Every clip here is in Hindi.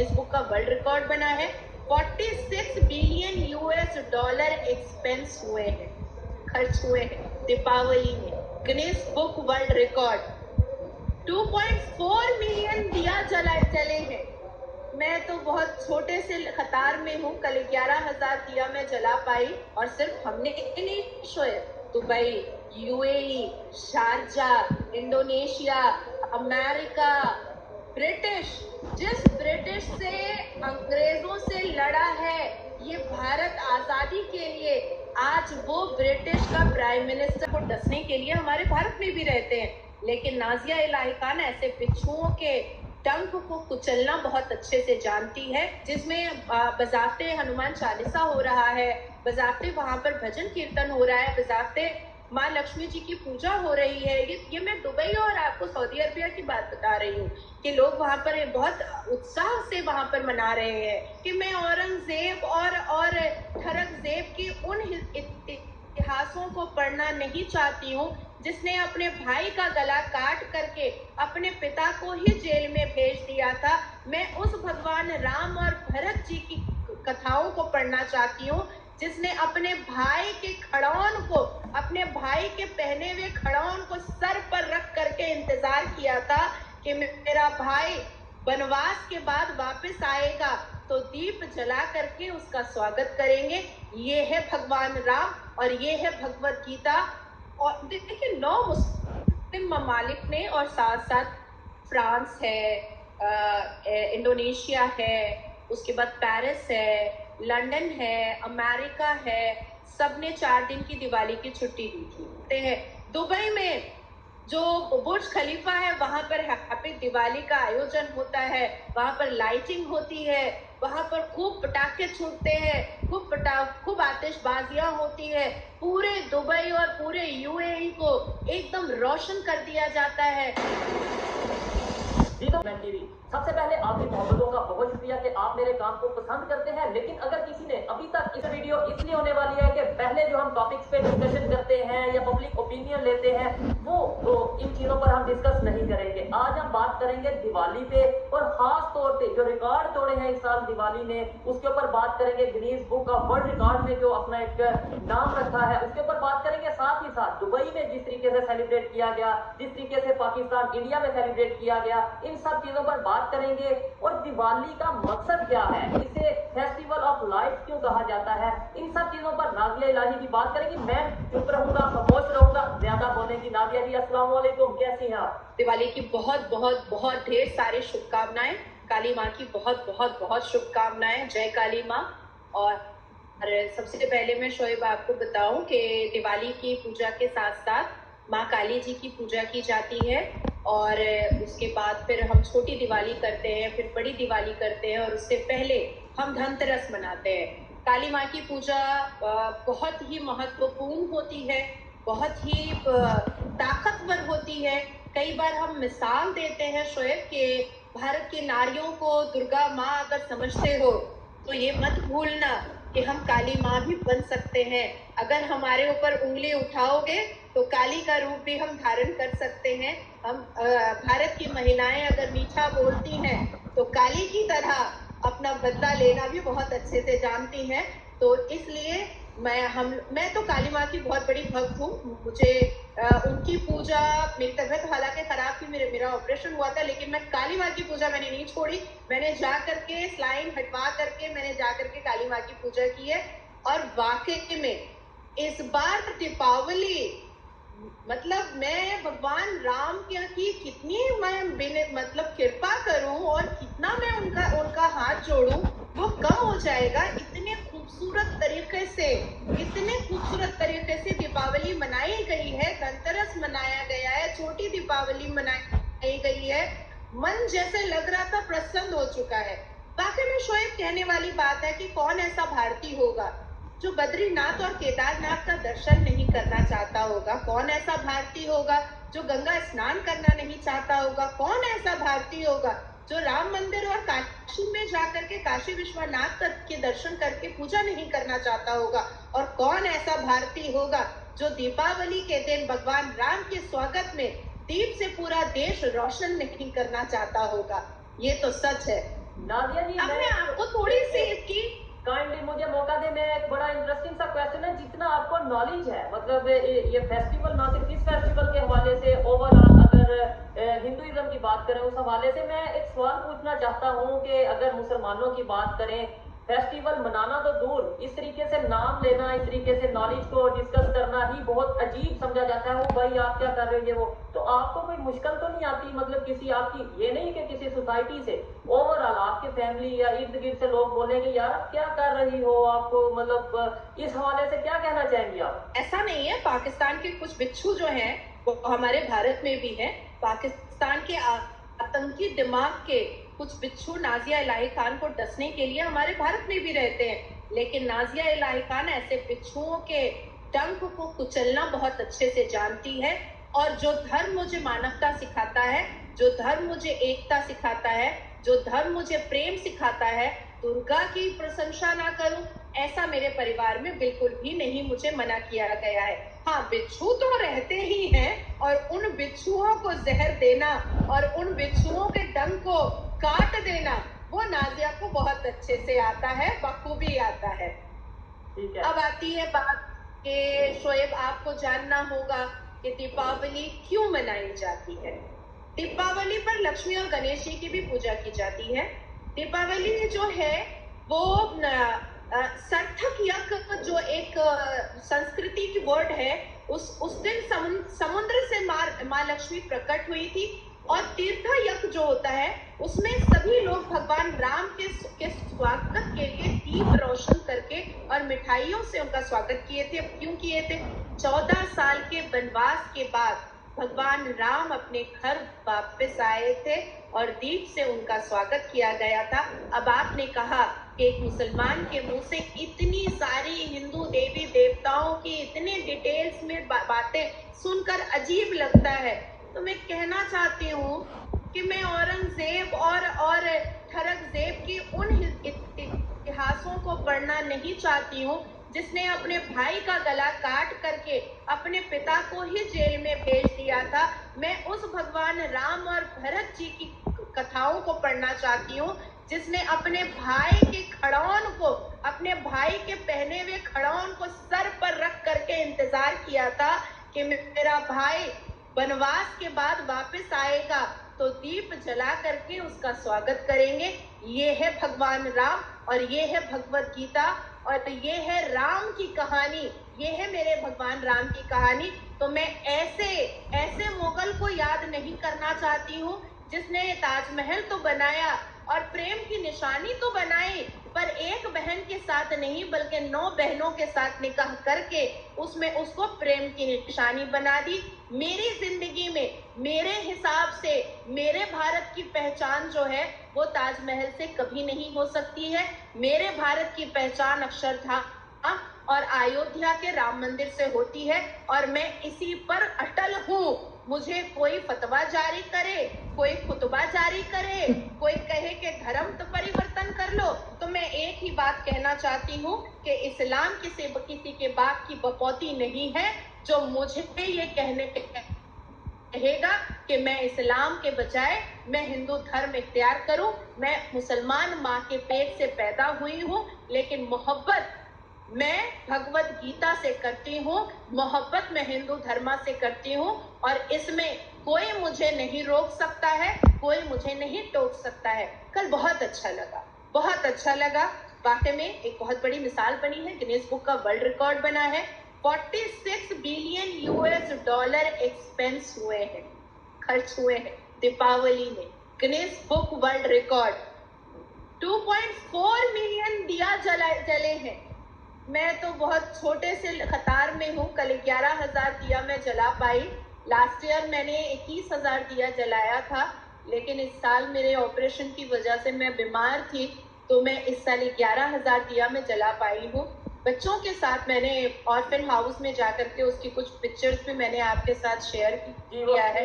गिनीज बुक का वर्ल्ड रिकॉर्ड बना है। 46 बिलियन यूएस डॉलर एक्सपेंस हुए हैं, खर्च हुए हैं दीपावली में। Guinness book world record. 2.4 million दिया जले हैं। मैं तो बहुत छोटे से कतार में हूँ, कल 11,000 दिया मैं जला पाई। और सिर्फ हमने नहीं, Shoaib, Dubai, UAE, Sharjah, Indonesia, America, British, जिस ब्रिटिश से अंग्रेजों से लड़ा है ये भारत आजादी के लिए, आज वो ब्रिटिश का प्राइम मिनिस्टर को डसने के लिए हमारे भारत में भी रहते हैं। लेकिन नाजिया इलाही खान ऐसे बिच्छुओं के डंक को कुचलना बहुत अच्छे से जानती है, जिसमें बजाते हनुमान चालीसा हो रहा है, बजाते वहां पर भजन कीर्तन हो रहा है, बजाते माँ लक्ष्मी जी की पूजा हो रही है। ये मैं दुबई और आपको सऊदी अरबिया की बात बता रही हूँ कि लोग वहां पर बहुत उत्साह से वहां पर मना रहे हैं कि मैं औरंगजेब और ठरकजेब की उन इतिहासों को पढ़ना नहीं चाहती हूँ जिसने अपने भाई का गला काट करके अपने पिता को ही जेल में भेज दिया था। मैं उस भगवान राम और भरत जी की कथाओं को पढ़ना चाहती हूँ जिसने अपने भाई के खड़ौन को, अपने भाई के पहने हुए खड़ौन को सर पर रख करके इंतजार किया था कि मेरा भाई वनवास के बाद वापस आएगा तो दीप जला करके उसका स्वागत करेंगे। ये है भगवान राम और ये है भगवत गीता। और देखिए 9 मुस्लिम ममालिक ने और साथ साथ फ्रांस है, इंडोनेशिया है, उसके बाद पेरिस है, लंदन है, अमेरिका है, सबने 4 दिन की दिवाली की छुट्टी दी थी। दुबई में जो बुर्ज खलीफा है वहां पर हैप्पी दिवाली का आयोजन होता है, वहां पर लाइटिंग होती है, वहां पर खूब पटाखे छूटते हैं, खूब आतिशबाजियां होती है। पूरे दुबई और पूरे यूएई को एकदम रोशन कर दिया जाता है। सबसे पहले आपकी मोहब्बतों का बहुत शुक्रिया कि आप मेरे काम को पसंद करते हैं। लेकिन अगर किसी ने अभी तक, इस वीडियो इसलिए होने वाली है कि पहले जो हम टॉपिक्स पे डिस्कशन करते हैं या पब्लिक ओपिनियन लेते हैं वो तो इन चीजों पर हम डिस्कस नहीं करेंगे। आज हम बात करेंगे दिवाली पे और खास तौर पे जो रिकॉर्ड तोड़े हैं इस साल दिवाली ने, उसके ऊपर बात करेंगे। Guinness book of world record में जो अपना एक नाम रखा है उसके ऊपर बात करेंगे। साथ ही साथ दुबई में जिस तरीके से सेलिब्रेट किया गया, जिस तरीके से पाकिस्तान इंडिया में सेलिब्रेट किया गया, इन सब चीजों पर बात करेंगे। और दिवाली का मकसद क्या है, इसे फेस्टिवल ऑफ लाइट्स क्यों कहा जाता है, इन सब चीजों पर नाजिया इलाही की बात करेंगे। मैं चुप रहूंगा, खामोश रहूंगा, ज्यादा बोलेंगी। नाजिया जी अस्सलाम वालेकुम, कैसी हैं आप? दिवाली की बहुत बहुत बहुत ढेर सारी शुभकामनाएं। काली माँ की बहुत बहुत बहुत शुभकामनाएं। जय काली माँ। और सबसे पहले मैं शोएब आपको बताऊं कि दिवाली की पूजा के साथ साथ माँ काली जी की पूजा की जाती है और उसके बाद फिर हम छोटी दिवाली करते हैं, फिर बड़ी दिवाली करते हैं और उससे पहले हम धनतेरस मनाते हैं। काली माँ की पूजा बहुत ही महत्वपूर्ण होती है, बहुत ही ताकतवर होती है। कई बार हम मिसाल देते हैं शोएब कि भारत की नारियों को दुर्गा माँ अगर समझते हो तो ये मत भूलना कि हम काली माँ भी बन सकते हैं। अगर हमारे ऊपर उंगली उठाओगे तो काली का रूप भी हम धारण कर सकते हैं। हम भारत की महिलाएं अगर मीठा बोलती हैं तो काली की तरह अपना बदला लेना भी बहुत अच्छे से जानती हैं। तो इसलिए मैं तो काली माँ की बहुत बड़ी भक्त हूँ। मुझे उनकी पूजा, मेरी तबीयत हालांकि खराब थी, मेरा ऑपरेशन हुआ था, लेकिन मैं काली माँ की पूजा मैंने नहीं छोड़ी। मैंने जा करके स्लाइन हटवा करके मैंने जा करके काली माँ की पूजा की है। और वाकई में इस बार दीपावली मतलब मैं भगवान राम की कितनी मैं मतलब कृपा करूं और कितना मैं उनका हाथ जोड़ूं वो कम हो जाएगा। इतने खूबसूरत तरीके से दीपावली मनाई गई है, धनतेरस मनाया गया है, छोटी दीपावली मनाई गई है। मन जैसे लग रहा था प्रसन्न हो चुका है। वाकई में शोएब कहने वाली बात है कि कौन ऐसा भारतीय होगा जो बद्रीनाथ और केदारनाथ का दर्शन नहीं करना चाहता होगा? कौन ऐसा भारतीय होगा जो गंगा स्नान करना नहीं चाहता होगा? कौन ऐसा भारतीय होगा जो राम मंदिर और काशी में जाकर के काशी विश्वनाथ के दर्शन करके पूजा नहीं करना चाहता होगा? और कौन ऐसा भारतीय होगा जो दीपावली के दिन भगवान राम के स्वागत में दीप से पूरा देश रोशन नहीं करना चाहता होगा? ये तो सच है। नाजिया जी, अब मैं आपको थोड़ी सी इसकी काइंडली मुझे मौका दे। मैं एक बड़ा इंटरेस्टिंग सा क्वेश्चन है, जितना आपको नॉलेज है, मतलब ये फेस्टिवल ना सिर्फ इस फेस्टिवल के हवाले से, ओवरऑल अगर हिंदुइज्म की बात करें उस हवाले से, मैं एक सवाल पूछना चाहता हूँ कि अगर मुसलमानों की बात करें, फेस्टिवल मनाना तो दूर, इस तरीके से नाम लेना, इस तरीके से नॉलेज को डिस्कस करना ही बहुत अजीब समझा जाता है। वो भाई आप क्या कर रहे हो, ये वो, तो आपको कोई मुश्किल तो नहीं आती? मतलब किसी आपकी, ये नहीं कि किसी सोसाइटी से, ओवरऑल आपके फैमिली या इर्द गिर्द से लोग बोलेंगे यार आप क्या कर रही हो, आपको मतलब इस हवाले से क्या कहना चाहेंगी आप? ऐसा नहीं है, पाकिस्तान के कुछ बिच्छू जो हैं वो हमारे भारत में भी हैं। पाकिस्तान के आतंकी दिमाग के कुछ बिच्छू नाजिया इलाही खान को डसने के लिए हमारे भारत में भी रहते हैं, लेकिन नाजिया इलाही खान ऐसे बिच्छुओं के डंक को कुचलना बहुत अच्छे से जानती है। और जो धर्म मुझे मानवता सिखाता है, जो धर्म मुझे एकता सिखाता है, जो धर्म मुझे प्रेम सिखाता है, दुर्गा की प्रशंसा ना करूं, ऐसा मेरे परिवार में बिल्कुल भी नहीं मुझे मना किया गया है। हाँ, बिच्छू तो रहते ही हैं और उन बिच्छुओं को जहर देना और उन बिच्छुओं के डंक को काट देना वो नाजिया को बहुत अच्छे से आता है, बखूबी आता है। ठीक है। अब आती है बात कि शोएब आपको जानना होगा कि दीपावली क्यों मनाई जाती है। दीपावली पर लक्ष्मी और गणेश जी की भी पूजा की जाती है। दीपावली जो है वो सार्थक यज्ञ जो एक संस्कृति की वर्ड है, उस दिन समुद्र से माँ लक्ष्मी प्रकट हुई थी। और तीर्थ यज्ञ जो होता है उसमें सभी लोग भगवान राम के स्वागत के लिए दीप रोशन करके और मिठाइयों से उनका स्वागत किए थे। क्यों किए थे? 14 साल के वनवास के बाद भगवान राम अपने घर वापस आए थे और दीप से उनका स्वागत किया गया था। अब आपने कहा कि एक मुसलमान के मुंह से इतनी सारी हिंदू देवी देवताओं की इतने डिटेल्स में बातें सुनकर अजीब लगता है, तो मैं कहना चाहती हूँ कि मैं औरंगजेब और ठरकजेब की उन इतिहासों को पढ़ना नहीं चाहती हूँ जिसने अपने भाई का गला काट करके अपने पिता को ही जेल में भेज दिया था। मैं उस भगवान राम और भरत जी की कथाओं को पढ़ना चाहती हूँ जिसने अपने भाई के खड़ौन को, अपने भाई के पहने हुए खड़ौन को सर पर रख करके इंतजार किया था कि मेरा भाई वनवास के बाद वापस आएगा तो दीप जला करके उसका स्वागत करेंगे। ये है भगवान राम और ये है भगवत गीता और ये है राम की कहानी, ये है मेरे भगवान राम की कहानी। तो मैं ऐसे मुगल को याद नहीं करना चाहती हूँ जिसने ताजमहल तो बनाया और प्रेम की निशानी तो बनाई, पर एक बहन के साथ नहीं बल्कि 9 बहनों के साथ निकाह करके उसमें उसको प्रेम की निशानी बना दी। मेरी जिंदगी में मेरे हिसाब से मेरे भारत की पहचान जो है वो ताजमहल से कभी नहीं हो सकती है। मेरे भारत की पहचान अक्षरधाम और अयोध्या के राम मंदिर से होती है और मैं इसी पर अटल हूँ। मुझे कोई फतवा जारी करे, कोई खुतबा जारी करे, कोई कहे कि धर्म तो परिवर्तन कर लो, तो मैं एक ही बात कहना चाहती हूँ कि इस्लाम किसी के बाप की बपौती नहीं है जो मुझे ये कहने कहेगा कि मैं इस्लाम के बजाय मैं हिंदू धर्म इख्तियार करूं। मैं मुसलमान माँ के पेट से पैदा हुई हूँ, लेकिन मोहब्बत मैं भगवत गीता से करती हूँ, मोहब्बत मैं हिंदू धर्म से करती हूँ और इसमें कोई मुझे नहीं रोक सकता है, कोई मुझे नहीं टोक सकता है। कल बहुत अच्छा लगा। वाकई में एक बहुत बड़ी मिसाल बनी है, गिनीज बुक का वर्ल्ड रिकॉर्ड बना है। 46 बिलियन $US एक्सपेंस हुए हैं, खर्च हुए हैं दीपावली में। Guinness book world record 2.4 million दिया जले हैं। मैं तो बहुत छोटे से कतार में हूँ, कल 11,000 दिया मैं जला पाई। लास्ट ईयर मैंने 21,000 दिया जलाया था, लेकिन इस साल मेरे ऑपरेशन की वजह से मैं बीमार थी, तो मैं इस साल 11,000 दिया मैं जला पाई हूँ। बच्चों के साथ मैंने ऑर्फन हाउस में जाकर के उसकी कुछ पिक्चर्स भी मैंने आपके साथ शेयर किया है।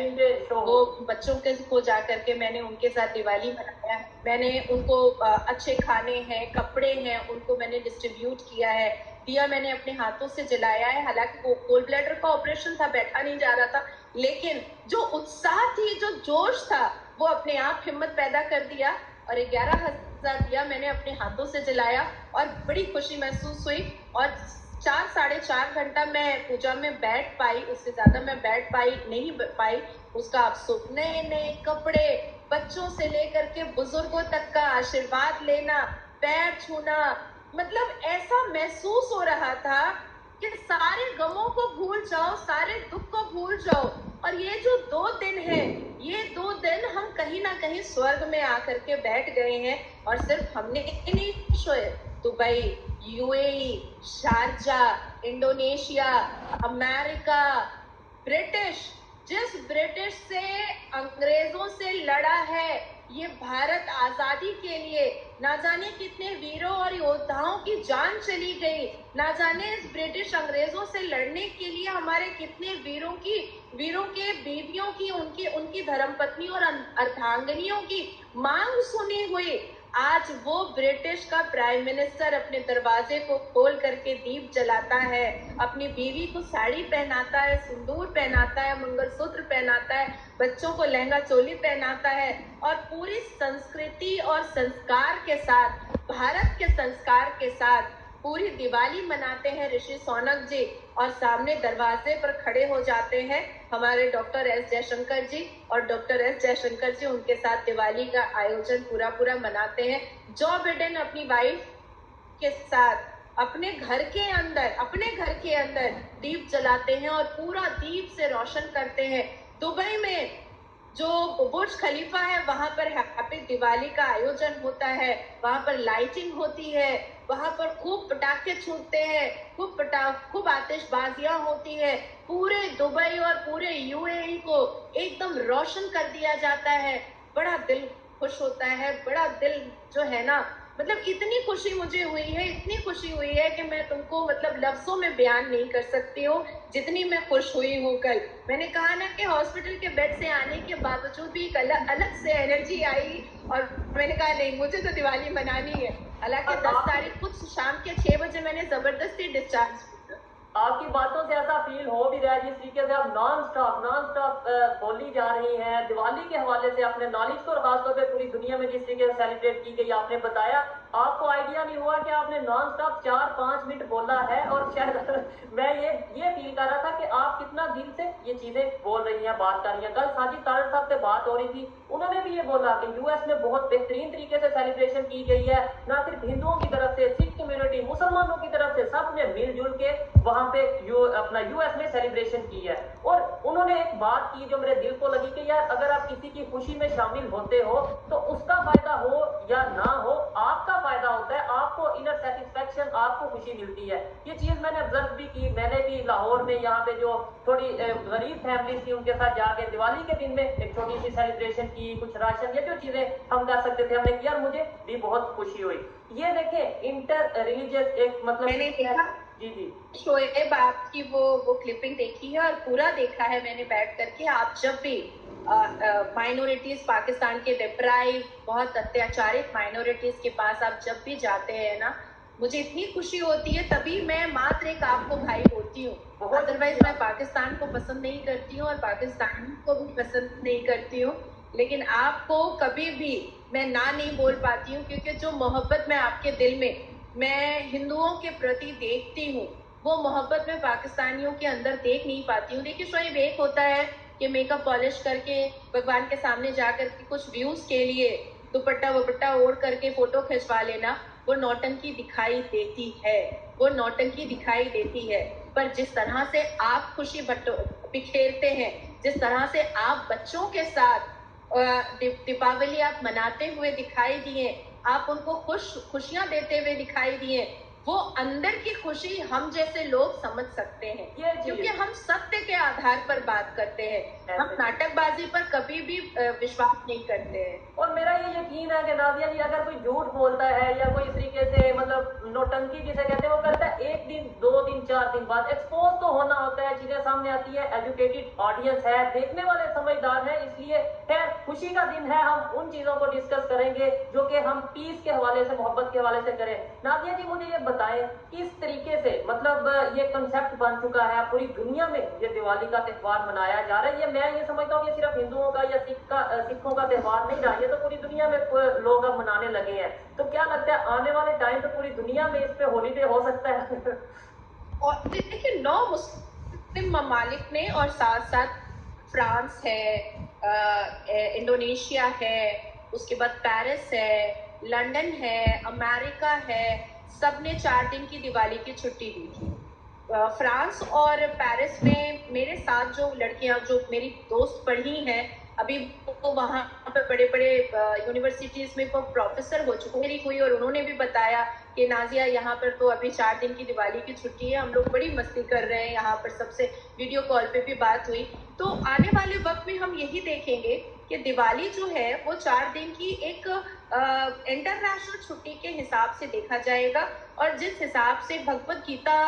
वो बच्चों के को जाकर के मैंने उनके साथ दिवाली मनाया है। मैंने उनको अच्छे खाने हैं, कपड़े हैं, उनको मैंने डिस्ट्रीब्यूट किया है। दिया मैंने अपने हाथों से जलाया है। हालांकि वो गोल ब्लैडर का ऑपरेशन था, बैठा नहीं जा रहा था, लेकिन जो उत्साह थी, जो जोश था, वो अपने आप हिम्मत पैदा कर दिया और 11,000 दिया मैंने अपने हाथों से जलाया और बड़ी खुशी महसूस हुई। और 4 साढ़े 4 घंटा मैं पूजा में बैठ पाई, उससे ज्यादा मैं बैठ पाई नहीं पाई। उसका अफसोस, नए नए कपड़े, बच्चों से लेकर के बुजुर्गों तक का आशीर्वाद लेना, पैर छूना, मतलब ऐसा महसूस हो रहा था कि सारे गमों को भूल जाओ, सारे दुख को भूल जाओ। और ये जो 2 दिन है, ये 2 दिन हम कहीं ना कहीं स्वर्ग में आकर के बैठ गए हैं। और सिर्फ हमने नहीं शोए, Dubai, UAE, Sharjah, Indonesia, America, British, जिस ब्रिटिश से अंग्रेजों से लड़ा है ये भारत आजादी के लिए, ना जाने कितने वीरों और योद्धाओं की जान चली गई, ना जाने इस ब्रिटिश अंग्रेजों से लड़ने के लिए हमारे कितने वीरों के बीवियों की, उनकी धर्मपत्नी और अर्धांगिनियों की मांग सुनी हुई। आज वो ब्रिटिश का प्राइम मिनिस्टर अपने दरवाजे को खोल करके दीप जलाता है, अपनी बीवी को साड़ी पहनाता है, सिंदूर पहनाता है, मंगलसूत्र पहनाता है, बच्चों को लहंगा चोली पहनाता है और पूरी संस्कृति और संस्कार के साथ, भारत के संस्कार के साथ पूरी दिवाली मनाते हैं ऋषि सोनक जी। और सामने दरवाजे पर खड़े हो जाते हैं हमारे डॉक्टर एस जयशंकर जी, और डॉक्टर एस जयशंकर जी उनके साथ दिवाली का आयोजन पूरा मनाते हैं। जो बिडेन अपनी वाइफ के साथ अपने घर के अंदर दीप जलाते हैं और पूरा दीप से रोशन करते हैं। दुबई में जो बुर्ज खलीफा है वहां पर हैप्पी दिवाली का आयोजन होता है, वहां पर लाइटिंग होती है, वहां पर खूब पटाखे छूटते हैं, खूब आतिशबाजियां होती है। पूरे दुबई और पूरे यूएई को एकदम रोशन कर दिया जाता है। बड़ा दिल खुश होता है, बड़ा दिल जो है ना, मतलब इतनी खुशी मुझे हुई है, इतनी खुशी हुई है कि मैं तुमको मतलब लफ्जों में बयान नहीं कर सकती हूँ जितनी मैं खुश हुई हूँ कल। मैंने कहा ना कि हॉस्पिटल के बेड से आने के बावजूद भी एक अलग से एनर्जी आई और मैंने कहा नहीं, मुझे तो दिवाली मनानी है। हालांकि 10 तारीख कुछ शाम के 6 बजे मैंने जबरदस्ती डिस्चार्ज। आपकी बातों से ऐसा फील हो भी रहा है जिस तरीके से आप नॉन स्टॉप बोली जा रही हैं दिवाली के हवाले से, अपने नॉलेज को और खासतौर पे पूरी दुनिया में जिस तरीके से सेलिब्रेट की गई आपने बताया, आपको आइडिया नहीं हुआ कि आपने नॉन स्टॉप 4-5 मिनट बोला है। और शायद मैं ये फील कर रहा था कि आप कितना दिल से ये चीजें बोल रही हैं, बात कर रही हैं। कल साजिद तारड़ साहब से बात हो रही थी, उन्होंने भी ये बोला कि यूएस में बहुत बेहतरीन तरीके से सेलिब्रेशन की गई है, ना सिर्फ हिंदुओं की तरफ से, सिख कम्युनिटी, मुसलमानों की तरफ से, सबने मिलजुल के वहां पे अपना यूएस में सेलिब्रेशन की है। और उन्होंने एक बात की जो मेरे दिल को लगी कि यार अगर आप किसी की खुशी में शामिल होते हो तो उसका फायदा हो या ना हो, आपका फायदा होता है, आपको इनर सेटिस्फेक्शन, आपको खुशी मिलती है। ये चीज मैंने ऑब्जर्व भी की। मैंने भी लाहौर में यहाँ पे जो थोड़ी गरीब फैमिली थी उनके साथ जाके दिवाली के दिन में एक छोटी सी सेलिब्रेशन की, कुछ राशन या जो चीजें हम कर सकते थे हमने किया, मुझे भी बहुत खुशी हुई। ये देखें इंटर रिलीजियस एक मतलब मैंने देखा जी शोएब आपकी वो क्लिपिंग देखी है और पूरा देखा है मैंने बैठ करके। आप जब भी माइनॉरिटीज, पाकिस्तान के डिप्राइव, बहुत अत्याचारित माइनॉरिटीज के पास आप जब भी जाते हैं ना, मुझे इतनी खुशी होती है, तभी मैं मात्र एक आपको भाई होती हूँ। अदरवाइज मैं पाकिस्तान को पसंद नहीं करती हूँ और पाकिस्तान को भी पसंद नहीं करती हूँ, लेकिन आपको कभी भी मैं ना नहीं बोल पाती हूँ, क्योंकि जो मोहब्बत मैं आपके दिल में मैं हिंदुओं के प्रति देखती हूँ वो मोहब्बत में पाकिस्तानियों के अंदर देख नहीं पाती हूँ। देखिए शोएब, एक होता है कि मेकअप पॉलिश करके भगवान के सामने जाकर के कुछ व्यूज के लिए दुपट्टा वपट्टा ओढ़ करके फोटो खिंचवा लेना, वो नौटंकी दिखाई देती है, वो नौटंकी दिखाई देती है। पर जिस तरह से आप खुशी बिखेरते हैं, जिस तरह से आप बच्चों के साथ दीपावली आप मनाते हुए दिखाई दिए, आप उनको खुशियां देते हुए दिखाई दिए, वो अंदर की खुशी हम जैसे लोग समझ सकते हैं, क्योंकि हम सत्य के आधार पर बात करते हैं, हम नाटकबाजी पर कभी भी विश्वास नहीं करते हैं। और मेरा ये यकीन है कि नादिया जी अगर कोई झूठ बोलता है या कोई इस तरीके से मतलब नौटंकी जिसे कहते हैं वो करता है, 1 दिन 2 दिन 4 दिन बाद एक्सपोज तो होना होता है, चीजें सामने आती है, एजुकेटेड ऑडियंस है, देखने वाले समझदार है। इसलिए खैर खुशी का दिन है, हम उन चीजों को डिस्कस करेंगे जो कि हम पीस के हवाले से, मोहब्बत के हवाले से करें। नादिया जी मुझे ये बताएं किस तरीके से मतलब ये कंसेप्ट बन चुका है पूरी दुनिया में, ये दिवाली का त्योहार मनाया जा रहा है। ये मैं ये समझता हूँ कि सिर्फ हिंदुओं का या सिखों का त्योहार नहीं रहा, ये तो पूरी दुनिया में लोग अब मनाने लगे हैं। तो क्या लगता है आने वाले टाइम पे पूरी दुनिया में इस पे हॉलीडे हो सकता है? और देखिए 9 मुस्लिम ममालिक ने और साथ साथ फ्रांस है, इंडोनेशिया है, उसके बाद पेरिस है, लंदन है, अमेरिका है, सबने 4 दिन की दिवाली की छुट्टी दी थी। फ्रांस और पेरिस में मेरे साथ जो लड़कियां जो मेरी दोस्त पढ़ी हैं अभी तो वहाँ पे बड़े बड़े यूनिवर्सिटीज में वो प्रोफेसर हो चुकी हुई, और उन्होंने भी बताया कि नाजिया यहाँ पर तो अभी 4 दिन की दिवाली की छुट्टी है, हम लोग बड़ी मस्ती कर रहे हैं, यहाँ पर सबसे वीडियो कॉल पे भी बात हुई। तो आने वाले वक्त में हम यही देखेंगे कि दिवाली जो है वो 4 दिन की एक इंटरनेशनल छुट्टी के हिसाब से देखा जाएगा, और जिस हिसाब से भगवत गीता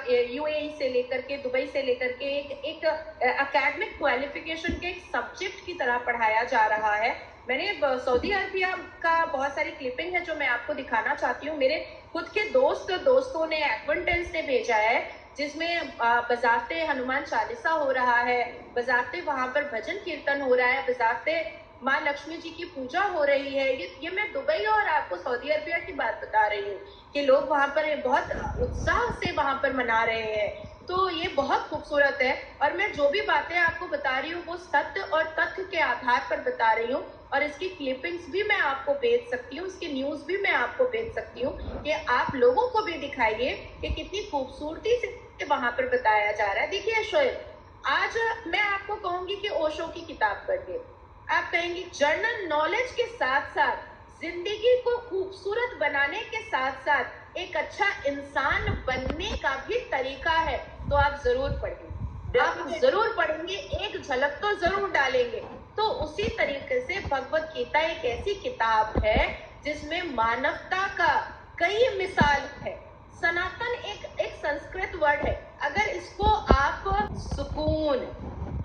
यूएई से लेकर के दुबई से लेकर के एक एकेडमिक क्वालिफिकेशन के एक सब्जेक्ट की तरह पढ़ाया जा रहा है। मैंने सऊदी अरबिया का बहुत सारी क्लिपिंग है जो मैं आपको दिखाना चाहती हूँ। मेरे खुद के दोस्तों ने, एक्वेंटेंस ने भेजा है, जिसमें बजाते हनुमान चालीसा हो रहा है, बजाते वहां पर भजन कीर्तन हो रहा है, बजाते माँ लक्ष्मी जी की पूजा हो रही है। ये मैं दुबई और आपको सऊदी अरबिया की बात बता रही हूँ कि लोग वहां पर बहुत उत्साह से वहां पर मना रहे हैं। तो ये बहुत खूबसूरत है, और मैं जो भी बातें आपको बता रही हूँ वो सत्य और तथ्य के आधार पर बता रही हूँ, और इसकी क्लिपिंग्स भी मैं आपको भेज सकती हूँ, इसकी न्यूज भी मैं आपको भेज सकती हूँ कि आप लोगों को भी दिखाइए कि कितनी खूबसूरती से वहां पर बताया जा रहा है। देखिए शोएब, आज मैं आपको कहूंगी कि ओशो की किताब पढ़िए, आप कहेंगे जर्नल नॉलेज के साथ साथ जिंदगी को खूबसूरत बनाने के साथ साथ एक अच्छा इंसान बनने का भी तरीका है, तो आप जरूर पढ़ेंगे, आप जरूर पढ़ेंगे, एक झलक तो जरूर डालेंगे। तो उसी तरीके से भगवत गीता एक ऐसी किताब है जिसमें मानवता का कई मिसाल है। सनातन एक संस्कृत वर्ड है, अगर इसको आप सुकून,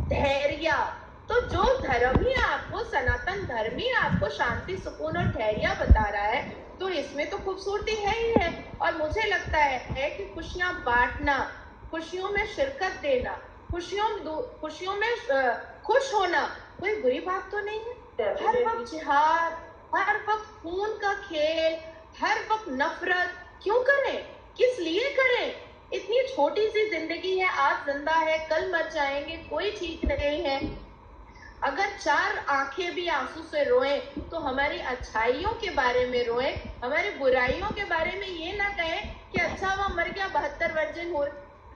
धैर्य, तो जो धर्म ही आपको, सनातन धर्म ही आपको शांति, सुकून और धैर्य बता रहा है, तो इसमें तो खूबसूरती है ही है। और मुझे लगता है कि खुशियां बांटना, खुशियों में शिरकत देना, खुशियों में खुश होना कोई बुरी बात तो नहीं है। हर वक्त जिहाद, हर वक्त खून का खेल, हर वक्त नफरत क्यों करें, किस लिए करें? इतनी छोटी सी जिंदगी है, आज जिंदा है कल मर जाएंगे, कोई ठीक नहीं है। अगर 4 आंखें भी आंसू से रोएं तो हमारी अच्छाइयों के बारे में रोएं, हमारी बुराइयों के बारे में ये ना कहें कि अच्छा वह मर गया 72 वर्जिन हो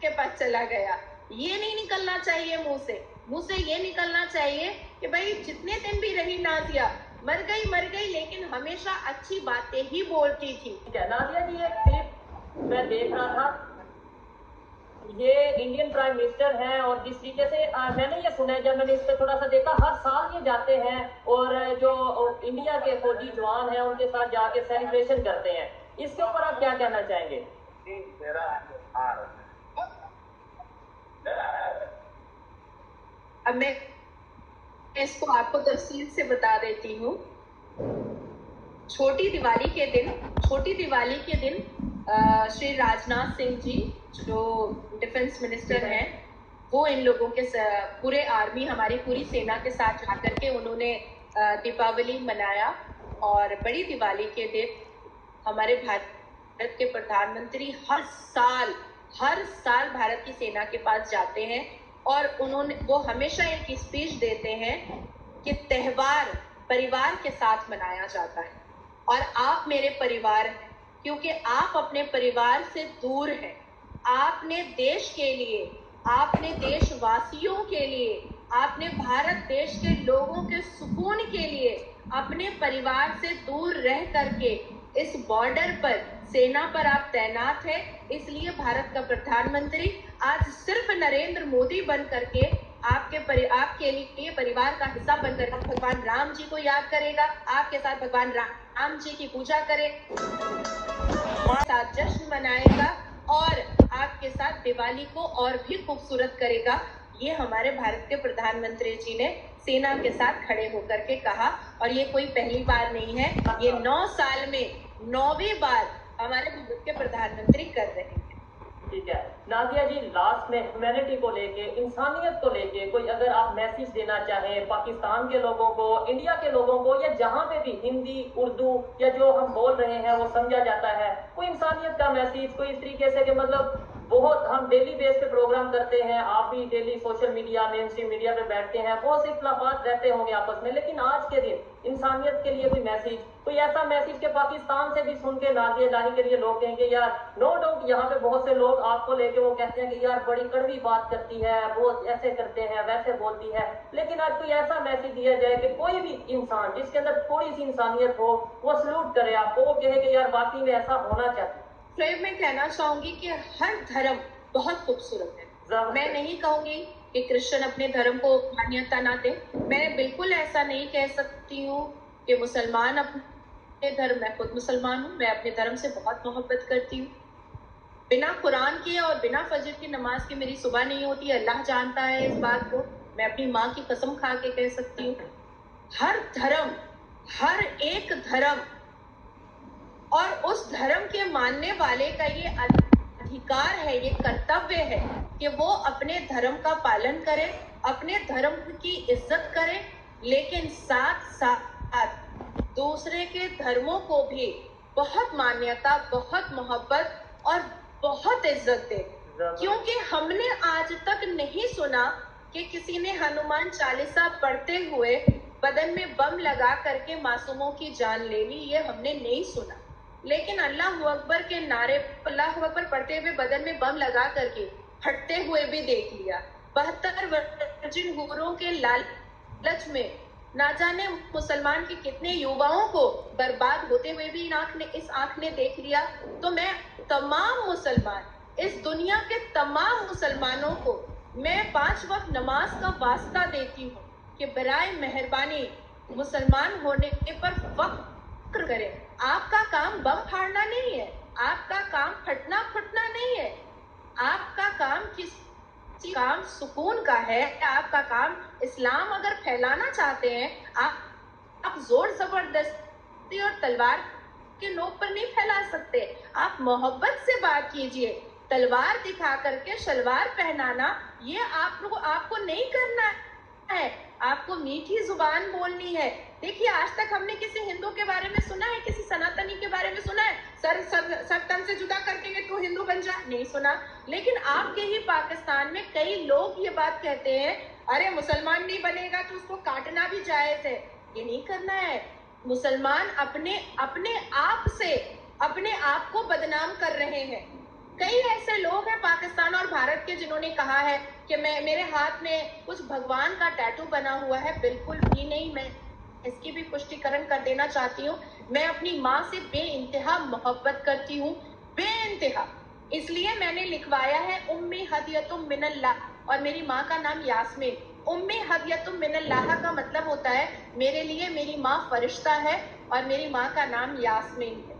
के पास चला गया। ये नहीं निकलना चाहिए मुंह से ये निकलना चाहिए कि भाई जितने दिन भी रही नाजिया, मर गई लेकिन हमेशा अच्छी बातें ही बोलती थी। नाजिया जी एक क्लिप मैं देख रहा था, ये इंडियन प्राइम मिनिस्टर हैं, और जिस तरीके से मैंने ये सुना है, जब मैंने इस पर थोड़ा सा देखा, हर साल ये जाते हैं और जो इंडिया के फौजी जवान हैं उनके साथ जाके सेलिब्रेशन करते हैं। इसके ऊपर आप क्या कहना चाहेंगे? अब मैं इसको आपको तफसील से बता देती हूँ। छोटी दिवाली के दिन श्री राजनाथ सिंह जी जो डिफेंस मिनिस्टर हैं, वो इन लोगों के पूरे आर्मी, हमारी पूरी सेना के साथ जाकर के उन्होंने दीपावली मनाया। और बड़ी दिवाली के दिन हमारे भारत के प्रधानमंत्री हर साल भारत की सेना के पास जाते हैं, और वो हमेशा एक स्पीच देते हैं कि त्योहार परिवार के साथ मनाया जाता है, और आप मेरे परिवार हैं, क्योंकि आप अपने परिवार से दूर हैं। आपने देश के लिए, आपने देशवासियों के लिए, आपने भारत देश के लोगों के सुकून के लिए अपने परिवार से दूर रह करके इस बॉर्डर पर, सेना पर आप तैनात हैं। इसलिए भारत का प्रधानमंत्री आज सिर्फ नरेंद्र मोदी बन करके आपके लिए परिवार का हिस्सा बनकर भगवान राम जी को याद करेगा, आपके साथ भगवान राम जी की पूजा करे, साथ जश्न मनाएगा और आपके साथ दिवाली को और भी खूबसूरत करेगा। ये हमारे भारत के प्रधानमंत्री जी ने सेना के साथ खड़े होकर के कहा, और ये कोई पहली बार नहीं है, ये 9 साल में 9वीं बार हमारे भारत के प्रधानमंत्री कर रहे हैं। ठीक है नादिया जी, लास्ट में ह्यूमैनिटी को लेके, इंसानियत को लेके कोई अगर आप मैसेज देना चाहें पाकिस्तान के लोगों को, इंडिया के लोगों को, या जहां पे भी हिंदी उर्दू या जो हम बोल रहे हैं वो समझा जाता है, कोई इंसानियत का मैसेज, कोई इस तरीके से कि मतलब बहुत हम डेली बेस पे प्रोग्राम करते हैं, आप भी daily social media main stream media पे बैठते हैं, बहुत से इख्तलाफात रहते होंगे आपस में, लेकिन आज के दिन इंसानियत के लिए कोई मैसेज, कोई ऐसा मैसेज के पाकिस्तान से भी सुन के नादिया इलाही के लिए लोग कहेंगे यार, नो डाउट यहाँ पे बहुत से लोग आपको लेके वो कहते हैं कि यार बड़ी कड़वी बात करती है, वो ऐसे करते हैं वैसे बोलती है, लेकिन आज कोई ऐसा मैसेज दिया जाए कि कोई भी इंसान जिसके अंदर थोड़ी सी इंसानियत हो वो सल्यूट करे आपको, वो कहे कि यार वाकई में ऐसा होना चाहिए। तो मैं कहना चाहूंगी कि हर धर्म बहुत खूबसूरत है। मैं नहीं कहूंगी कि क्रिश्चियन अपने धर्म को मान्यता ना दे, मैं बिल्कुल ऐसा नहीं कह सकती हूँ कि मुसलमान अपने धर्म, मैं खुद मुसलमान हूँ, मैं अपने धर्म से बहुत मोहब्बत करती हूँ। बिना कुरान के और बिना फजर की नमाज के मेरी सुबह नहीं होती, अल्लाह जानता है इस बात को, मैं अपनी माँ की कसम खा के कह सकती हूँ। हर धर्म, हर एक धर्म और उस धर्म के मानने वाले का ये अधिकार है, ये कर्तव्य है कि वो अपने धर्म का पालन करे, अपने धर्म की इज्जत करे, लेकिन साथ साथ दूसरे के धर्मों को भी बहुत मान्यता, बहुत मोहब्बत और बहुत इज्जत दे। क्योंकि हमने आज तक नहीं सुना कि किसी ने हनुमान चालीसा पढ़ते हुए बदन में बम लगा करके मासूमों की जान ले ली, ये हमने नहीं सुना। लेकिन अल्लाह अकबर के नारे, अल्लाह अकबर पढ़ते हुए बदन में बम लगा करके फटते हुए भी देख लिया। 72 वर्जिन हुरों के लालच में ना जाने मुसलमान के कितने युवाओं को बर्बाद होते हुए भी इस आंख ने देख लिया। तो मैं तमाम मुसलमान, इस दुनिया के तमाम मुसलमानों को मैं 5 वक्त नमाज का वास्ता देती हूँ कि बराए मेहरबानी मुसलमान होने पर फख्र करें। आपका काम बम फाड़ना नहीं है, आपका काम फटना फटना नहीं है, आपका काम किसी काम सुकून का है। आपका काम इस्लाम अगर फैलाना चाहते हैं, आप जोर जबरदस्ती और तलवार के नोक पर नहीं फैला सकते। आप मोहब्बत से बात कीजिए, तलवार दिखा करके शलवार पहनाना ये आपको नहीं करना है। आपको मीठी जुबान बोलनी है। देखिए, आज तक हमने किसी हिंदू के बारे में सुना है, किसी सनातनी के बारे में सुना है सर तन से जुदा कर देंगे तो हिंदू बन जा, नहीं सुना। लेकिन आपके ही पाकिस्तान में कई लोग ये बात कहते हैं, अरे मुसलमान नहीं बनेगा तो उसको काटना भी जायज है। ये नहीं करना है। मुसलमान अपने आप से अपने आप को बदनाम कर रहे हैं। कई ऐसे लोग हैं पाकिस्तान और भारत के जिन्होंने कहा है कि मेरे हाथ में कुछ भगवान का टैटू बना हुआ है। बिल्कुल भी नहीं। मैं इसकी भी पुष्टिकरण कर देना चाहती हूँ। मैं अपनी माँ से बेइंतहा मोहब्बत करती हूँ, बेइंतहा। इसलिए मैंने लिखवाया है उम्मी हदियतुम मिनल्लाह, और मेरी माँ का नाम यास्मीन। उम्मी हदियतुम मिनल्लाह का मतलब होता है मेरे लिए मेरी माँ फरिश्ता है और मेरी माँ का नाम यास्मीन है।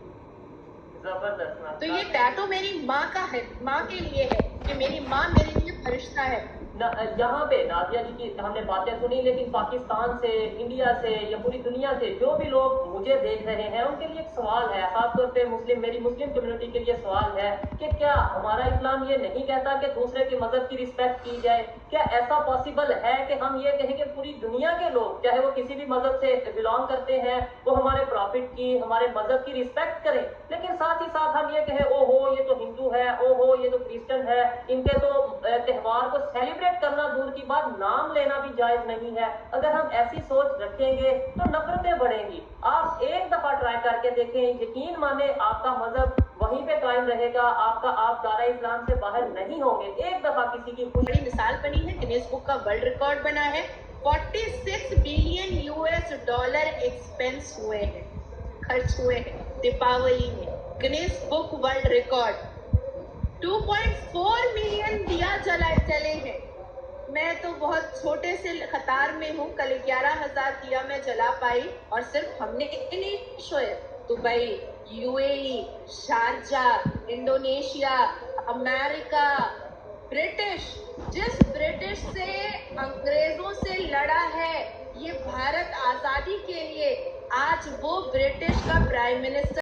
तो ये टैटू मेरी माँ का है, माँ के लिए है कि मेरी माँ मेरे लिए फरिश्ता है। यहाँ पे नादिया जी की हमने बातें सुनी, लेकिन पाकिस्तान से, इंडिया से या पूरी दुनिया से जो भी लोग मुझे देख रहे हैं उनके लिए एक सवाल है, खासतौर पे मेरी मुस्लिम कम्युनिटी के लिए सवाल है कि क्या हमारा इस्लाम ये नहीं कहता कि दूसरे के मजहब की रिस्पेक्ट की जाए? क्या ऐसा पॉसिबल है कि हम ये कहें कि पूरी दुनिया के लोग, चाहे वो किसी भी मजहब से बिलोंग करते हैं, वो हमारे प्रॉफिट की, हमारे मजहब की रिस्पेक्ट करें, लेकिन साथ ही साथ हम ये कहें ओहो ये तो हिंदू है, ओहो ये तो क्रिश्चियन है, इनके तो त्योहार को सेलिब्रेट करना दूर की बात, नाम लेना भी जायज नहीं है। अगर हम ऐसी सोच रखेंगे तो नफरतें बढ़ेंगी। आप एक दफा ट्राई करके देखें, यकीन माने आपका मजहब वहीं पे कायम रहेगा, आप दायरा इस्लाम से बाहर नहीं होंगे। एक दफा किसी की बड़ी मिसाल बनी है, गिनीज बुक का वर्ल्ड रिकॉर्ड बना है। 46 बिलियन US डॉलर एक्सपेंस हुए हैं, खर्च हुए हैं दीपावली में। Guinness book world record 2.4 million दिया जले हैं। मैं तो बहुत छोटे से कतार में हूँ, कल 11,000 दिया मैं जला पाई। और सिर्फ हमने नहीं, Shoaib, Dubai, UAE, Sharjah, Indonesia, America, British, जिस ब्रिटिश से अंग्रेजों से लड़ा है ये भारत आजादी के लिए, आज वो ब्रिटिश का प्राइम मिनिस्टर